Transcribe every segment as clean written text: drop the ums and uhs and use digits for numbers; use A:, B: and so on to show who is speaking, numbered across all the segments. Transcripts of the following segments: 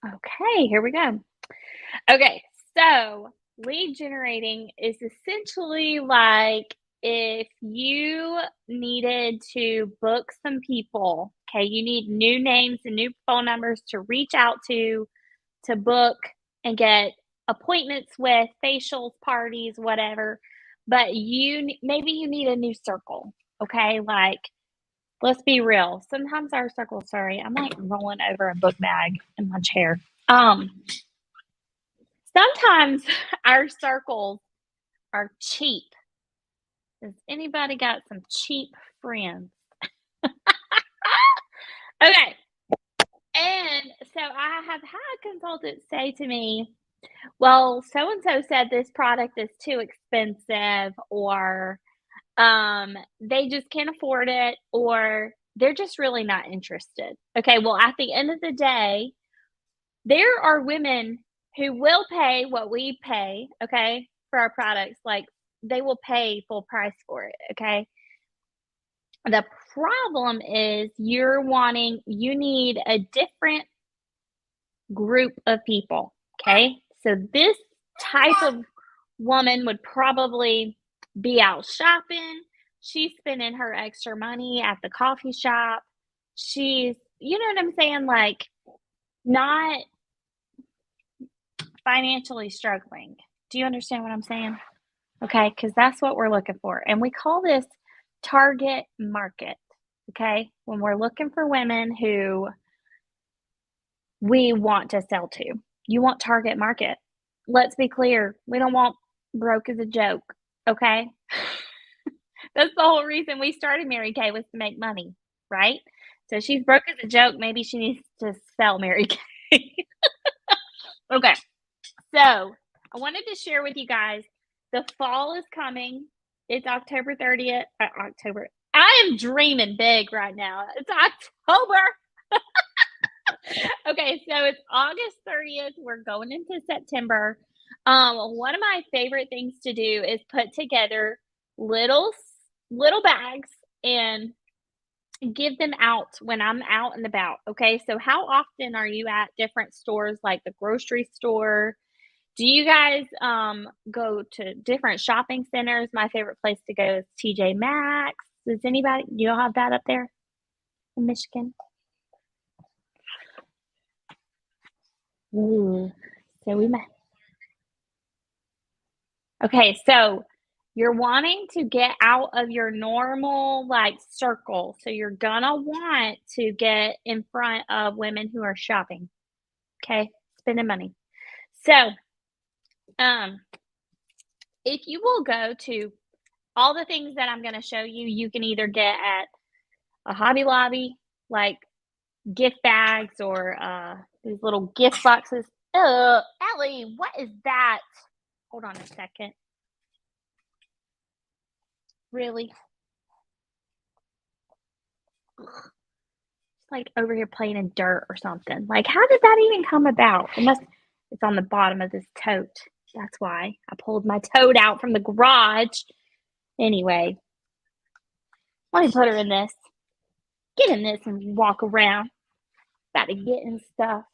A: Okay, here we go. Okay, so lead generating is essentially like if you needed to book some people, okay, you need new names and new phone numbers to reach out to book and get appointments with, facials, parties, whatever. But maybe you need a new circle, okay? Like, let's be real. Sometimes our circle, sorry, I'm like rolling over a book bag in my chair. Um, Sometimes our circles are cheap. Has anybody got some cheap friends? Okay. And so I have had consultants say to me, well, so and so said this product is too expensive, or they just can't afford it, or they're just really not interested. Okay. Well, at the end of the day, there are women who will pay what we pay, okay, for our products. Like, they will pay full price for it, okay? The problem is you need a different group of people, okay? So this type of woman would probably be out shopping. She's spending her extra money at the coffee shop. She's, you know what I'm saying? Like, not financially struggling. Do you understand what I'm saying? Okay, because that's what we're looking for. And we call this target market. Okay, when we're looking for women who we want to sell to, you want target market. Let's be clear, we don't want broke as a joke. Okay, that's the whole reason we started Mary Kay, was to make money, right? So she's broke as a joke. Maybe she needs to sell Mary Kay. Okay, so I wanted to share with you guys, the fall is coming. It's October 30th. October. I am dreaming big right now. It's October. Okay, so it's August 30th. We're going into September. One of my favorite things to do is put together little bags and give them out when I'm out and about. Okay, so how often are you at different stores, like the grocery store? Do you guys go to different shopping centers? My favorite place to go is TJ Maxx. Does anybody, you all have that up there in Michigan? Ooh, so we met. Okay, so you're wanting to get out of your normal like circle. So you're gonna want to get in front of women who are shopping. Okay, spending money. So um if you will go to all the things that I'm gonna show you, you can either get at a Hobby Lobby, like gift bags, or these little gift boxes. Ellie, what is that? Hold on a second. Really? It's like over here playing in dirt or something. Like, how did that even come about? It's on the bottom of this tote. That's why I pulled my tote out from the garage. Anyway, let me put her in this. Get in this and walk around. About to get in stuff.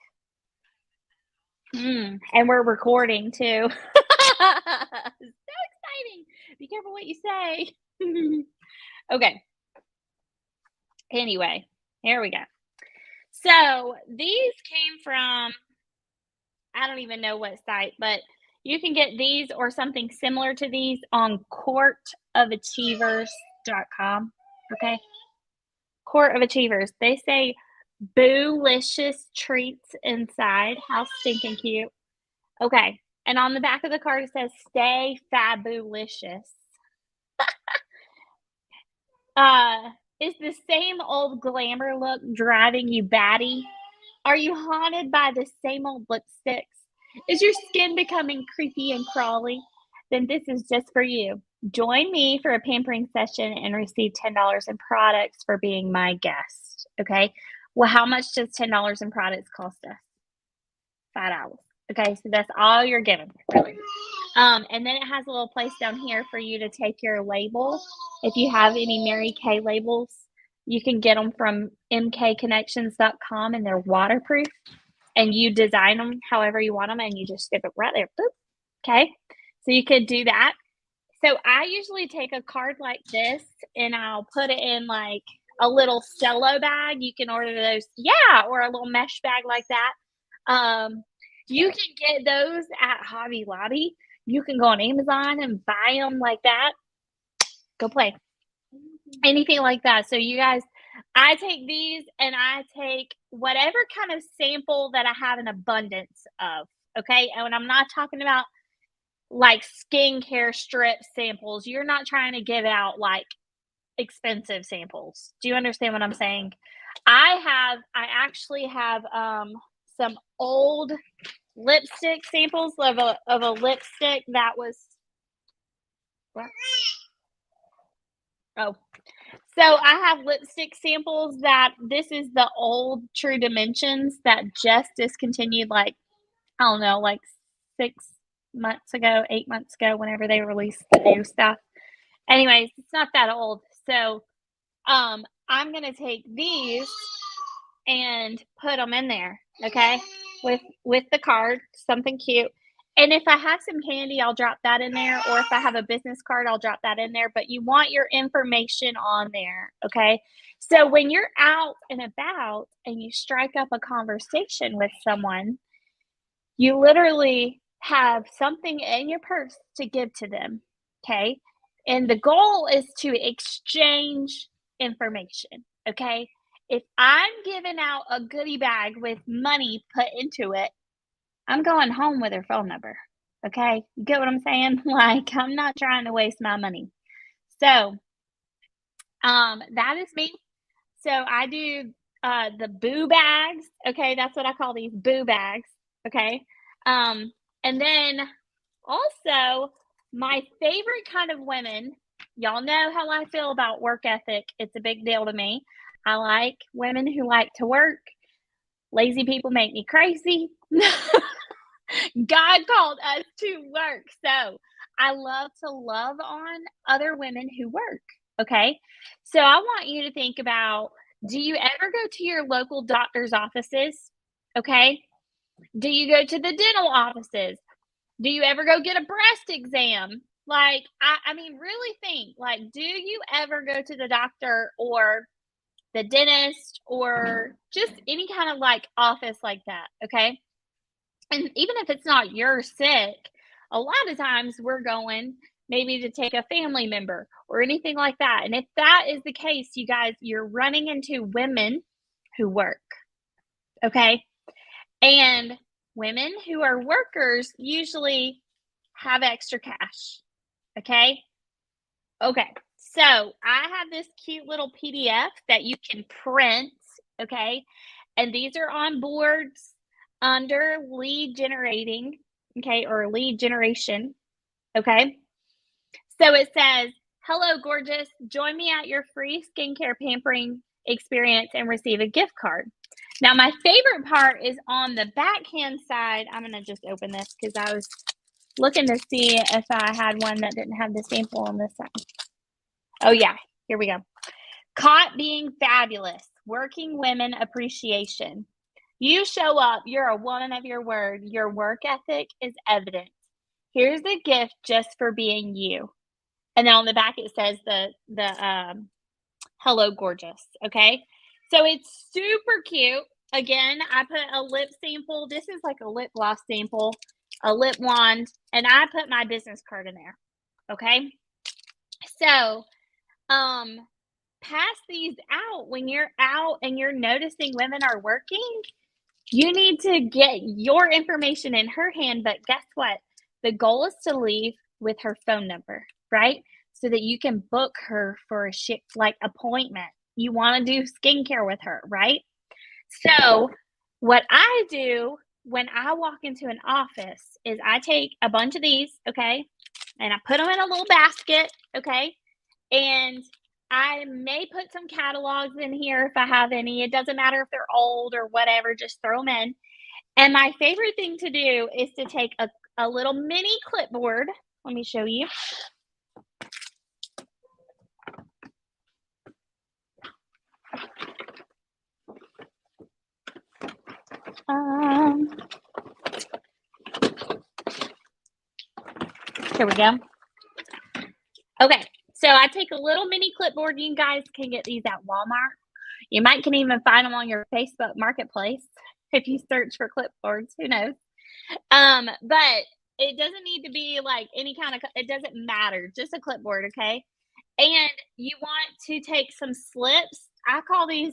A: And we're recording too. So exciting. Be careful what you say. Okay. Anyway, here we go. So these came from, I don't even know what site, but you can get these or something similar to these on courtofachievers.com. Okay. Court of Achievers. They say boolicious treats inside. How stinking cute. Okay. And on the back of the card, it says stay fabulous. Is the same old glamour look driving you batty? Are you haunted by the same old lipsticks? Is your skin becoming creepy and crawly? Then this is just for you. Join me for a pampering session and receive $10 in products for being my guest. Okay. Well, how much does $10 in products cost us? $5. Okay, so that's all you're given, really. And then it has a little place down here for you to take your label. If you have any Mary Kay labels, you can get them from mkconnections.com, and they're waterproof. and you design them however you want them, and you just stick it right there. Boop. Okay. So you could do that. So I usually take a card like this and I'll put it in like a little cello bag. You can order those, yeah, or a little mesh bag like that. You can get those at Hobby Lobby. You can go on Amazon and buy them like that. Go play. Anything like that. So you guys, I take these and I take whatever kind of sample that I have an abundance of. Okay. And when I'm not talking about like skincare strip samples, you're not trying to give out like expensive samples. Do you understand what I'm saying? I actually have some old lipstick samples of a lipstick that was what? Oh. So I have lipstick samples that this is the old True Dimensions that just discontinued like I don't know, like 6 months ago, 8 months ago, whenever they released the new stuff. Anyways, it's not that old. So I'm gonna take these and put them in there, okay? With the card, something cute. And if I have some candy, I'll drop that in there, or if I have a business card, I'll drop that in there, but you want your information on there, okay? So when you're out and about and you strike up a conversation with someone, you literally have something in your purse to give to them, okay? And the goal is to exchange information, okay? If I'm giving out a goodie bag with money put into it, I'm going home with her phone number, okay? You get what I'm saying? Like, I'm not trying to waste my money. So, that is me. So I do the boo bags. Okay, that's what I call these boo bags. Okay. And then also my favorite kind of women, y'all know how I feel about work ethic. It's a big deal to me. I like women who like to work. Lazy people make me crazy. God called us to work. So I love to love on other women who work. Okay. So I want you to think about, do you ever go to your local doctor's offices? Okay. Do you go to the dental offices? Do you ever go get a breast exam? Like, I mean, really think, like, do you ever go to the doctor or the dentist or just any kind of like office like that? Okay. And even if it's not you're sick, a lot of times we're going maybe to take a family member or anything like that. And if that is the case, you guys, you're running into women who work. Okay. And women who are workers usually have extra cash. Okay. Okay. So I have this cute little PDF that you can print. Okay. And these are on boards under lead generating, okay, or lead generation, okay? So it says, hello, gorgeous. Join me at your free skincare pampering experience and receive a gift card. Now, my favorite part is on the backhand side. I'm going to just open this because I was looking to see if I had one that didn't have the sample on this side. Oh, yeah. Here we go. Caught being fabulous. Working women appreciation. You show up, you're a woman of your word. Your work ethic is evident. Here's a gift just for being you. And then on the back it says the hello gorgeous, okay? So it's super cute. Again, I put a lip sample. This is like a lip gloss sample, a lip wand, and I put my business card in there. Okay? So, pass these out when you're out and you're noticing women are working. You need to get your information in her hand, but guess what? The goal is to leave with her phone number, right? So that you can book her for a like appointment. You want to do skincare with her, right? So, what I do when I walk into an office is I take a bunch of these, okay? And I put them in a little basket, okay? And I may put some catalogs in here if I have any. It doesn't matter if they're old or whatever, just throw them in. And my favorite thing to do is to take a little mini clipboard. Let me show you. Um, Here we go. Okay, so I take a little mini clipboard. You guys can get these at Walmart. You might can even find them on your Facebook Marketplace if you search for clipboards. Who knows? But it doesn't need to be like any kind of. It doesn't matter. Just a clipboard, okay? And you want to take some slips. I call these.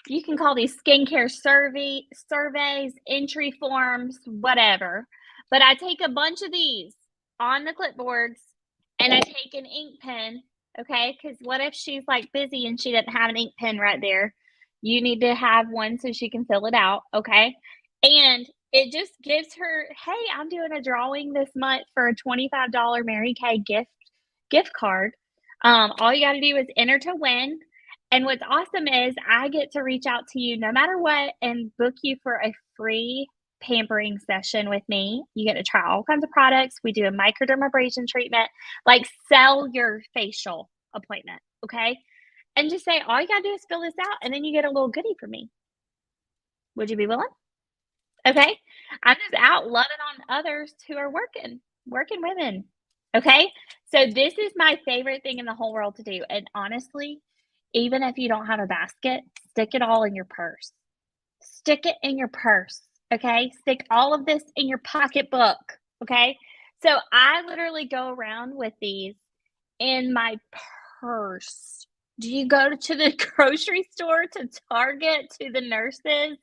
A: You can call these skincare surveys, entry forms, whatever. But I take a bunch of these on the clipboards and I take an ink pen, okay? Because what if she's like busy and she doesn't have an ink pen right there? You need to have one so she can fill it out, okay? And it just gives her, hey, I'm doing a drawing this month for a $25 Mary Kay gift card. All you got to do is enter to win. And what's awesome is I get to reach out to you no matter what and book you for a free pampering session with me. You get to try all kinds of products. We do a microdermabrasion treatment, like sell your facial appointment, okay? And just say, all you got to do is fill this out, and then you get a little goodie from me. Would you be willing? Okay. I'm just out loving on others who are working women. Okay. So this is my favorite thing in the whole world to do. And honestly, even if you don't have a basket, stick it all in your purse. Stick it in your purse. Okay. Stick all of this in your pocketbook. Okay. So I literally go around with these in my purse. Do you go to the grocery store, to Target, to the nurses?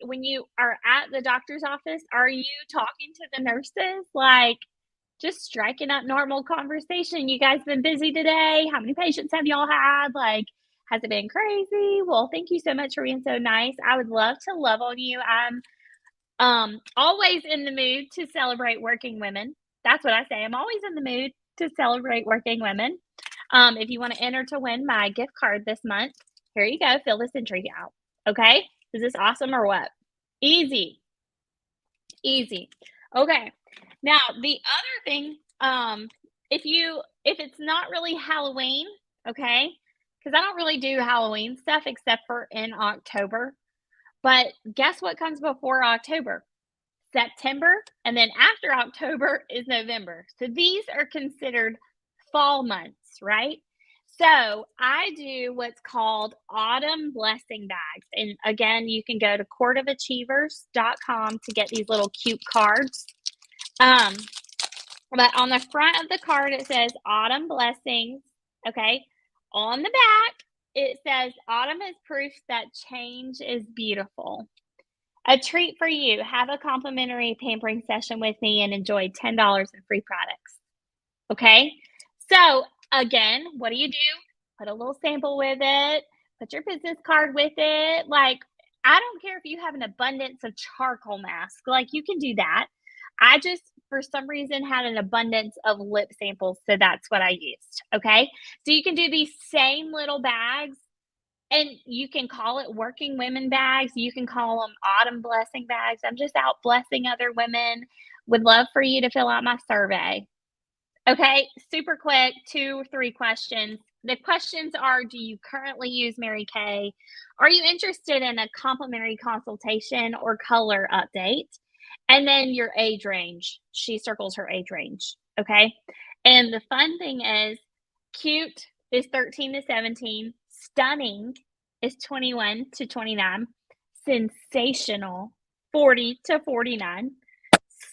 A: When you are at the doctor's office, are you talking to the nurses? Like, just striking up normal conversation. You guys been busy today? How many patients have y'all had? Like, has it been crazy? Well, thank you so much for being so nice. I would love to love on you. I'm always in the mood to celebrate working women. That's what I say. I'm always in the mood to celebrate working women. If you want to enter to win my gift card this month, here you go. Fill this entry out. Okay. Is this awesome or what? Easy. Easy. Okay. Now, the other thing, if it's not really Halloween, okay, because I don't really do Halloween stuff except for in October. But guess what comes before October? September, and then after October is November. So these are considered fall months, right? So I do what's called autumn blessing bags. And again, you can go to courtofachievers.com to get these little cute cards. Um, but on the front of the card, it says autumn blessings. Okay. On the back, it says autumn is proof that change is beautiful. A treat for you. Have a complimentary pampering session with me and enjoy $10 in free products. Okay. So again, what do? Put a little sample with it, put your business card with it. Like, I don't care if you have an abundance of charcoal mask, like, you can do that. I just, for some reason, had an abundance of lip samples, so that's what I used. Okay. So you can do these same little bags and you can call it working women bags. You can call them autumn blessing bags. I'm just out blessing other women. Would love for you to fill out my survey. Okay, super quick, 2 or 3 questions. The questions are, do you currently use Mary Kay? Are you interested in a complimentary consultation or color update? And then your age range. She circles her age range. Okay. And the fun thing is, cute is 13 to 17, stunning is 21 to 29, sensational 40 to 49,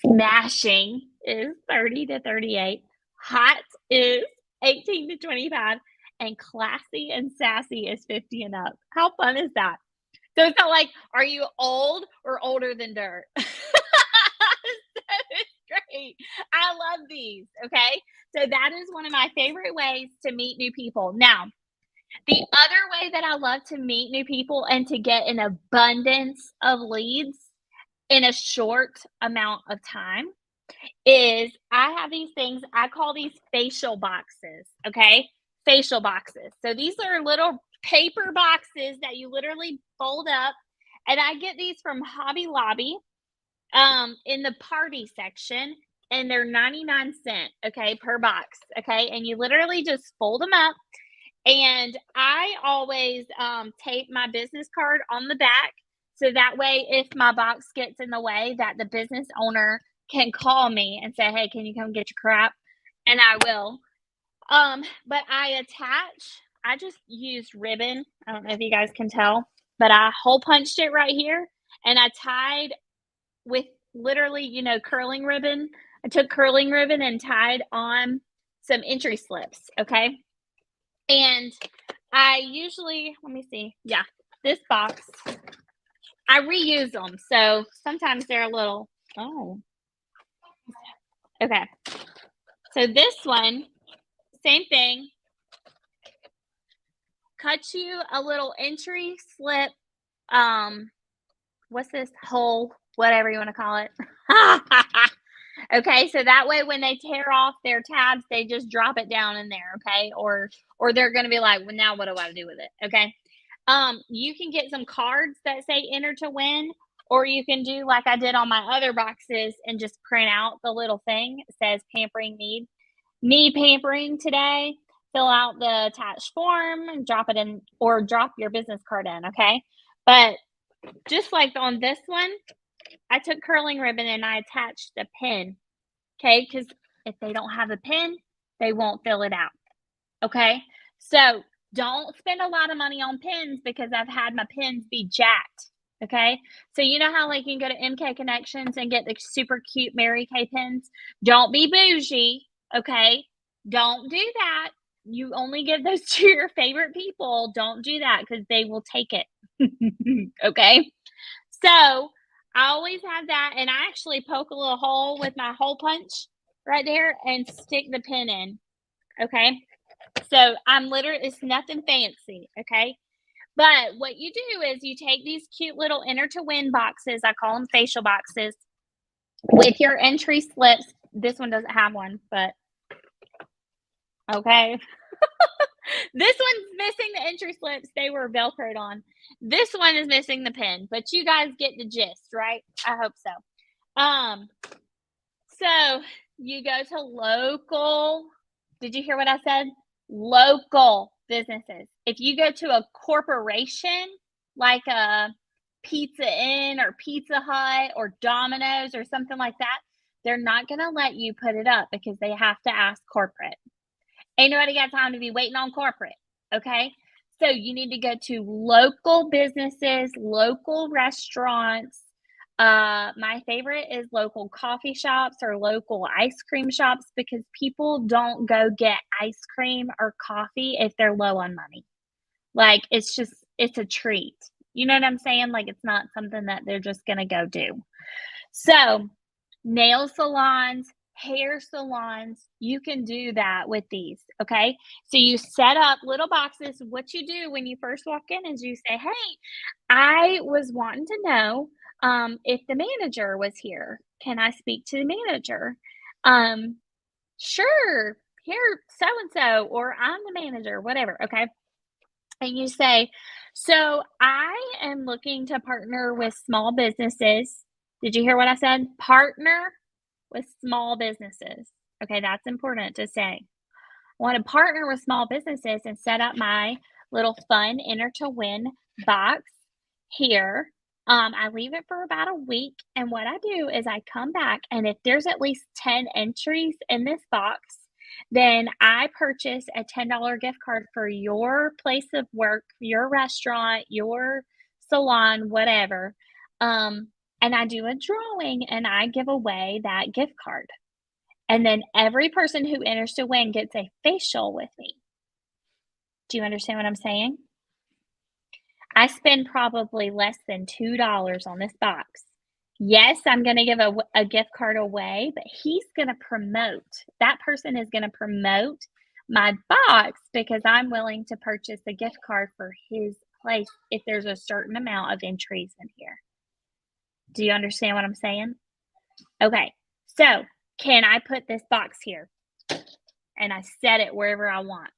A: smashing is 30 to 38, hot is 18 to 25, and classy and sassy is 50 and up. How fun is that? So it's not like, are you old or older than dirt? So it's great. I love these. Okay. So that is one of my favorite ways to meet new people. Now, the other way that I love to meet new people and to get an abundance of leads in a short amount of time is I have these things, I call these facial boxes, okay? Facial boxes. So these are little paper boxes that you literally fold up, and I get these from Hobby Lobby in the party section, and they're 99 cents, okay, per box, okay? And you literally just fold them up And I always tape my business card on the back so that way if my box gets in the way that the business owner can call me and say, "Hey, can you come get your crap?" And I will. But I just used ribbon. I don't know if you guys can tell, but I hole punched it right here and I tied with literally, curling ribbon. I took curling ribbon and tied on some entry slips, okay? And I usually, let me see. Yeah, this box, I reuse them. So sometimes they're a little, oh, okay. So this one, same thing. Cut you a little entry slip. What's this hole? Whatever you want to call it. Okay, so that way when they tear off their tabs, they just drop it down in there, okay? Or they're gonna be like, well, now what do I do with it? Okay. You can get some cards that say enter to win, or you can do like I did on my other boxes and just print out the little thing. It says pampering need pampering today. Fill out the attached form and drop it in or drop your business card in, okay? But just like on this one, I took curling ribbon and I attached the pin, okay? Because if they don't have a pin, they won't fill it out, okay? So don't spend a lot of money on pins because I've had my pins be jacked, okay? So you know how like you can go to MK Connections and get the super cute Mary Kay pins? Don't be bougie, okay? Don't do that. You only give those to your favorite people. Don't do that because they will take it, okay? So I always have that, and I actually poke a little hole with my hole punch right there and stick the pin in. Okay. So it's nothing fancy. Okay. But what you do is you take these cute little enter to win boxes. I call them facial boxes with your entry slips. This one doesn't have one, but okay. This one's missing the entry slips. They were Velcroed on. This one is missing the pin, but you guys get the gist, right? I hope so. So you go to local. Did you hear what I said? Local businesses. If you go to a corporation like a Pizza Inn or Pizza Hut or Domino's or something like that, they're not going to let you put it up because they have to ask corporate. Ain't nobody got time to be waiting on corporate. Okay. So you need to go to local businesses, local restaurants. My favorite is local coffee shops or local ice cream shops because people don't go get ice cream or coffee if they're low on money. Like it's a treat. You know what I'm saying? Like it's not something that they're just going to go do. So, nail salons, hair salons, you can do that with these, okay? So you set up little boxes. What you do when you first walk in is you say, "Hey, I was wanting to know if the manager was here. Can I speak to the manager?" Um, sure. Here, so and so, or I'm the manager, whatever, okay? And you say, "So I am looking to partner with small businesses." Did you hear what I said? Partner with small businesses. Okay, that's important to say. I want to partner with small businesses and set up my little fun enter to win box here. I leave it for about a week, and what I do is I come back, and if there's at least 10 entries in this box, then I purchase a $10 gift card for your place of work, your restaurant, your salon, whatever. And I do a drawing and I give away that gift card. And then every person who enters to win gets a facial with me. Do you understand what I'm saying? I spend probably less than $2 on this box. Yes, I'm going to give a gift card away, but he's going to promote. That person is going to promote my box because I'm willing to purchase a gift card for his place if there's a certain amount of entries in here. Do you understand what I'm saying? Okay, so can I put this box here? And I set it wherever I want.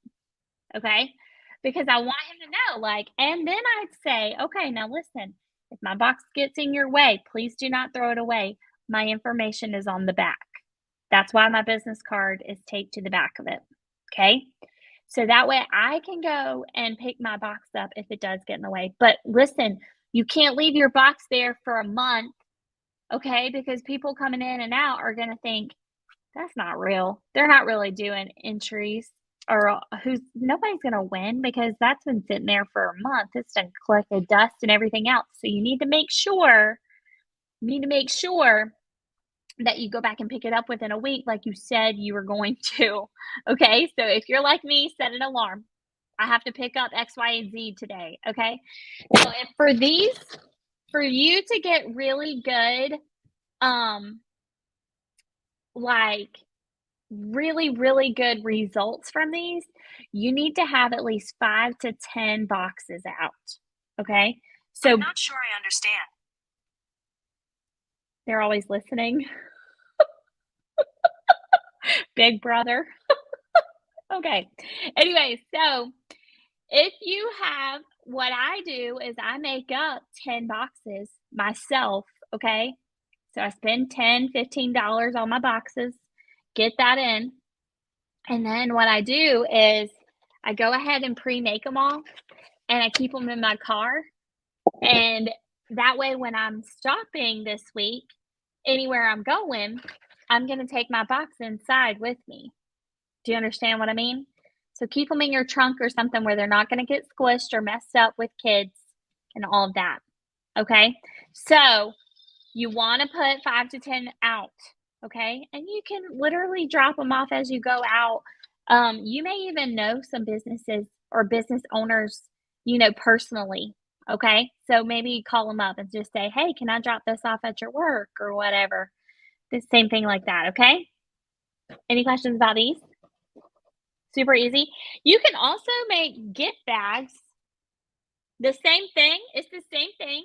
A: Okay, because I want him to know, like, and then I'd say, okay, now listen, if my box gets in your way, please do not throw it away. My information is on the back. That's why my business card is taped to the back of it. Okay. So that way I can go and pick my box up if it does get in the way. But listen, you can't leave your box there for a month, okay? Because people coming in and out are going to think that's not real. They're not really doing entries or who's nobody's going to win because that's been sitting there for a month. It's done collected dust and everything else. So you need to make sure that you go back and pick it up within a week like you said you were going to. Okay? So if you're like me, set an alarm. I have to pick up X, Y, and Z today. Okay? Now, if for you to get really good, um, like really, really good results from these, you need to have at least 5 to 10 boxes out. Okay? So
B: I'm not sure I understand.
A: they're always listening. Big brother. Okay. Anyway, so if you have what I do is I make up 10 boxes myself, okay? So I spend $10, $15 on my boxes, get that in, and then what I do is I go ahead and pre-make them all, and I keep them in my car, and that way when I'm stopping this week, anywhere I'm going, I'm gonna take my box inside with me. Do you understand what I mean? So keep them in your trunk or something where they're not gonna get squished or messed up with kids and all of that, okay? So, you wanna put 5 to 10 out, okay? And you can literally drop them off as you go out. You may even know some businesses or business owners, personally, okay? So maybe call them up and just say, "Hey, can I drop this off at your work?" or whatever. The same thing like that, okay? Any questions about these? Super easy. You can also make gift bags. The same thing. It's the same thing.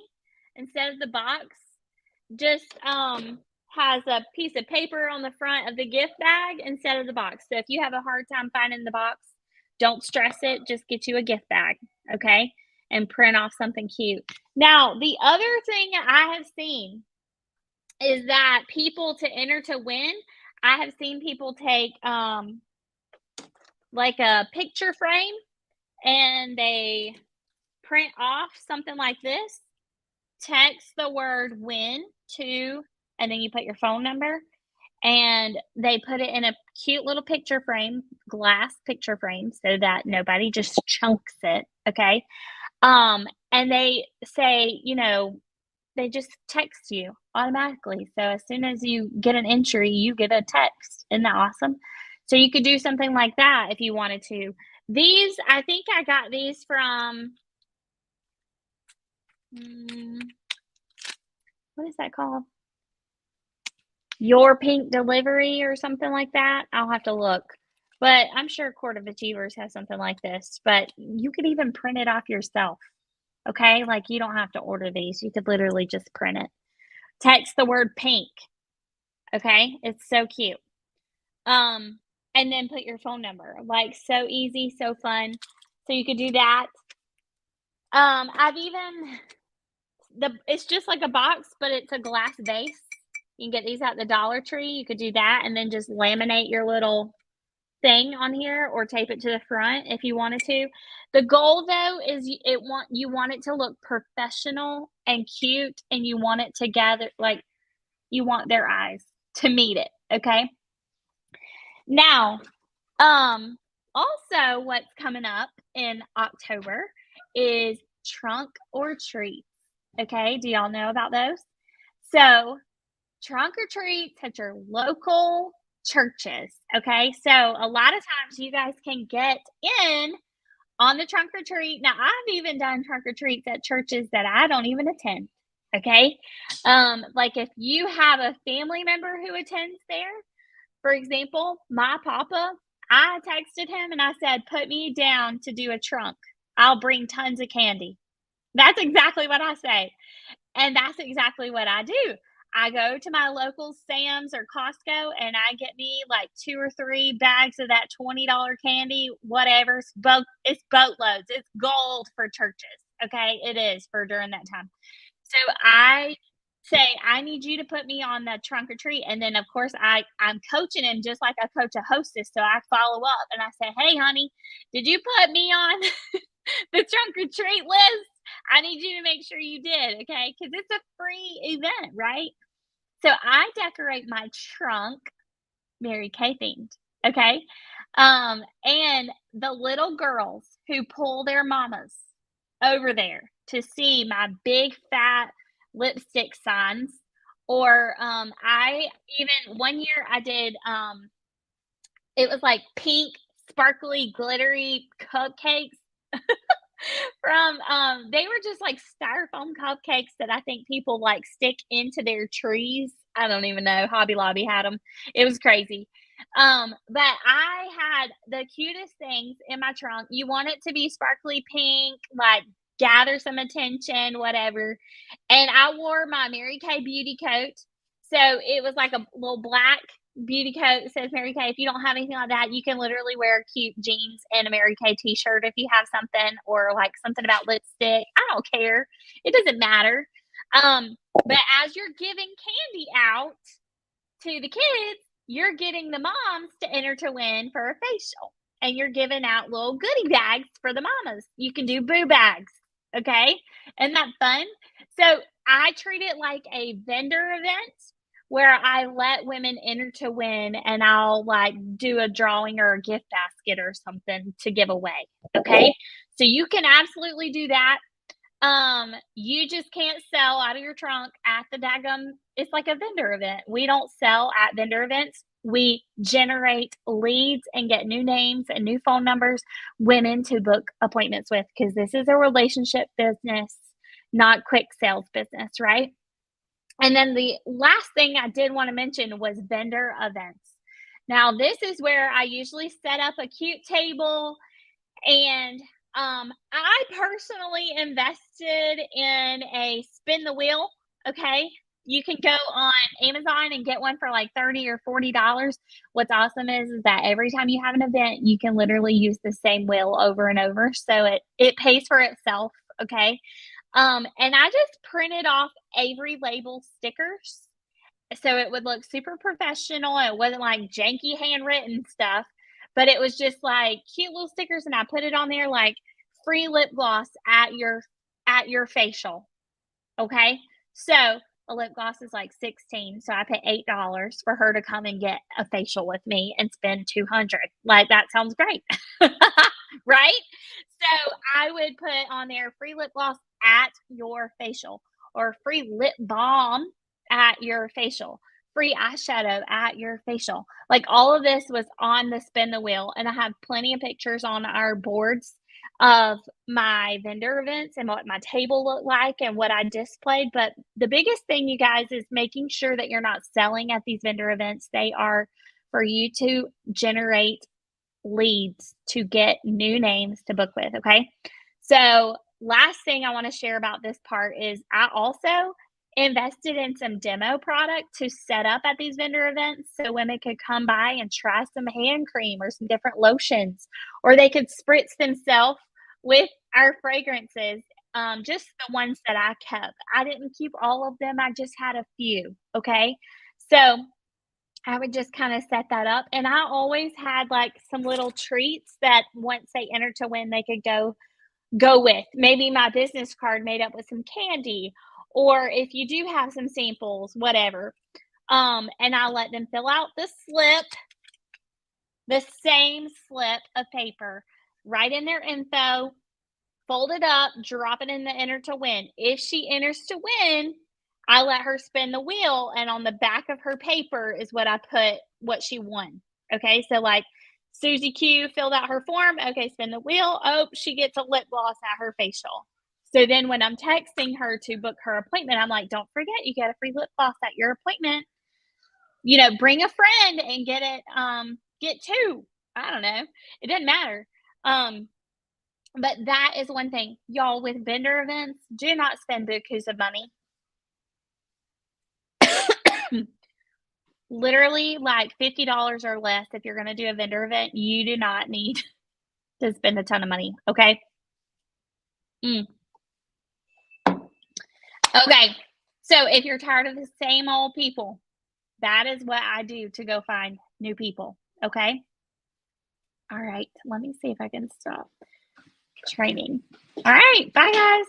A: Instead of the box, just has a piece of paper on the front of the gift bag instead of the box. So if you have a hard time finding the box, don't stress it. Just get you a gift bag, okay? And print off something cute. Now, the other thing I have seen is that people to enter to win, I have seen people take like a picture frame and they print off something like this, text the word win to, and then you put your phone number, and they put it in a cute little picture frame, glass picture frame, so that nobody just chunks it, okay? And they say, they just text you automatically. So as soon as you get an entry, you get a text. Isn't that awesome? So you could do something like that if you wanted to. These, I think I got these from, what is that called? Your Pink Delivery or something like that. I'll have to look. But I'm sure Court of Achievers has something like this. But you could even print it off yourself. Okay? Like you don't have to order these. You could literally just print it. Text the word pink. Okay? It's so cute. And then put your phone number. Like so easy, so fun. So you could do that. I've even it's just like a box, but it's a glass base. You can get these at the Dollar Tree. You could do that and then just laminate your little thing on here or tape it to the front if you wanted to. The goal though is you want it to look professional and cute and you want it to gather like you want their eyes to meet it, okay? Now, also what's coming up in October is trunk or treats. Okay, do y'all know about those? So, trunk or treats at your local churches. Okay, so a lot of times you guys can get in on the trunk or treat. Now, I've even done trunk or treats at churches that I don't even attend. Okay, like if you have a family member who attends there, for example, my papa, I texted him and I said, "Put me down to do a trunk. I'll bring tons of candy." That's exactly what I say. And that's exactly what I do. I go to my local Sam's or Costco and I get me like 2 or 3 bags of that $20 candy, whatever. It's boatloads. It's gold for churches. Okay. It is for during that time. So I say, "I need you to put me on the trunk or treat," and then, of course, I'm coaching him just like I coach a hostess, so I follow up and I say, "Hey, honey, did you put me on the trunk or treat list? I need you to make sure you did, okay? Because it's a free event, right?" So I decorate my trunk Mary Kay themed, okay? And the little girls who pull their mamas over there to see my big fat lipstick signs, or I even one year I did it was like pink sparkly glittery cupcakes from they were just like styrofoam cupcakes that I think people like stick into their trees. I don't even know. Hobby Lobby had them. It was crazy. But I had the cutest things in my trunk. You want it to be sparkly pink, like gather some attention, whatever. And I wore my Mary Kay beauty coat. So it was like a little black beauty coat that says Mary Kay. If you don't have anything like that, you can literally wear cute jeans and a Mary Kay t-shirt if you have something, or like something about lipstick. I don't care. It doesn't matter. But as you're giving candy out to the kids, you're getting the moms to enter to win for a facial. And you're giving out little goodie bags for the mamas. You can do boo bags. Okay. Isn't that fun? So I treat it like a vendor event where I let women enter to win, and I'll like do a drawing or a gift basket or something to give away. Okay. So you can absolutely do that. You just can't sell out of your trunk at the daggum. It's like a vendor event. We don't sell at vendor events. We generate leads and get new names and new phone numbers, women to book appointments with, because this is a relationship business, not quick sales business, right? And then the last thing I did want to mention was vendor events. Now, this is where I usually set up a cute table, and I personally invested in a spin the wheel. Okay. You can go on Amazon and get one for like 30 or $40. What's awesome is that every time you have an event, you can literally use the same wheel over and over. So it pays for itself. Okay. And I just printed off Avery label stickers so it would look super professional. It wasn't like janky handwritten stuff, but it was just like cute little stickers, and I put it on there like free lip gloss at your facial. Okay. So a lip gloss is like 16. So I pay $8 for her to come and get a facial with me and spend 200. Like that sounds great. Right? So I would put on there free lip gloss at your facial, or free lip balm at your facial, free eyeshadow at your facial. Like all of this was on the spin the wheel, and I have plenty of pictures on our boards of my vendor events and what my table looked like and what I displayed. But the biggest thing, you guys, is making sure that you're not selling at these vendor events. They are for you to generate leads to get new names to book with. Okay. So, last thing I want to share about this part is I also invested in some demo product to set up at these vendor events so women could come by and try some hand cream or some different lotions, or they could spritz themselves with our fragrances. Just the ones that I kept. I didn't keep all of them, I just had a few. Okay. So, I would just kinda set that up, and I always had, like, some little treats that once they entered to win, they could go with. Maybe my business card made up with some candy, or if you do have some samples, whatever. And I'll let them fill out the same slip of paper, write in their info, fold it up, drop it in the enter to win. If she enters to win, I let her spin the wheel, and on the back of her paper is what I put what she won. Okay, so like Susie Q filled out her form. Okay, spin the wheel. Oh, she gets a lip gloss at her facial. So then when I'm texting her to book her appointment, I'm like, don't forget you get a free lip gloss at your appointment. Bring a friend and get two. I don't know. It doesn't matter. Um, but that is one thing, y'all, with vendor events, do not spend bukus of money. Literally, like $50 or less if you're gonna do a vendor event, you do not need to spend a ton of money, okay? Mm. Okay. So if you're tired of the same old people, that is what I do to go find new people. Okay. All right. Let me see if I can stop training. All right. Bye, guys.